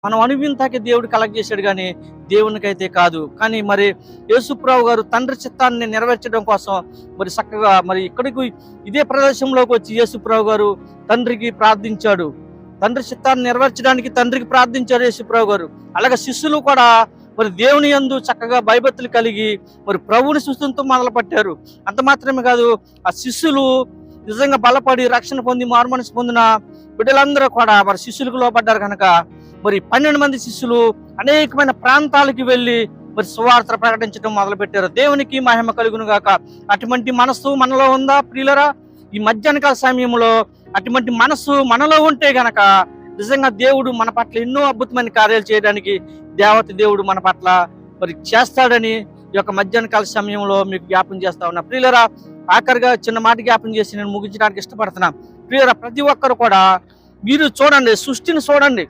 మనం అనుభవింతాకే దేవుడు కలెక్ట్ చేశాడు కానీ దేవునికైతే కాదు. కానీ మరి యేసుప్రభు గారు తండ్రి చిత్తాన్ని నెరవేర్చడం కోసం మరి చక్కగా మరి ఇక్కడికి ఇదే ప్రదేశంలోకి వచ్చి యేసుప్రభు గారు తండ్రికి ప్రార్థించాడు. తండ్రి చిత్తాన్ని నెరవేర్చడానికి తండ్రికి ప్రార్థించాడు యేసుప్రభు గారు. అలాగే శిష్యులు కూడా మరి దేవుని యందు చక్కగా భయభక్తులు కలిగి మరి ప్రభువుని స్తుతించడం మొదలు పెట్టారు. అంత మాత్రమే కాదు, ఆ శిష్యులు నిజంగా బలపడి రక్షణ పొంది మారుమనసు పొందిన బిడ్డలందరూ కూడా మరి శిష్యులకు లోబడ్డారు కనుక మరి 12 మంది శిష్యులు అనేకమైన ప్రాంతాలకు వెళ్ళి మరి సువార్త ప్రకటించడం మొదలుపెట్టారు. దేవునికి మహిమ కలుగును గాక. అటువంటి మనస్సు మనలో ఉందా ప్రియులరా? ఈ మధ్యాహ్నకాల సమయంలో అటువంటి మనస్సు మనలో ఉంటే గనక నిజంగా దేవుడు మన పట్ల ఎన్నో అద్భుతమైన కార్యాలు చేయడానికి దేవుడు మన పట్ల మరి చేస్తాడని ఈ యొక్క మధ్యాహ్నకాల సమయంలో మీకు జ్ఞాపం చేస్తా ఉన్నా. ప్రియులరా, ఆఖరిగా చిన్న మాట జ్ఞాపం చేసి నేను ముగించడానికి ఇష్టపడుతున్నా. ప్రియులరా, ప్రతి ఒక్కరు కూడా మీరు చూడండి, సృష్టిని చూడండి.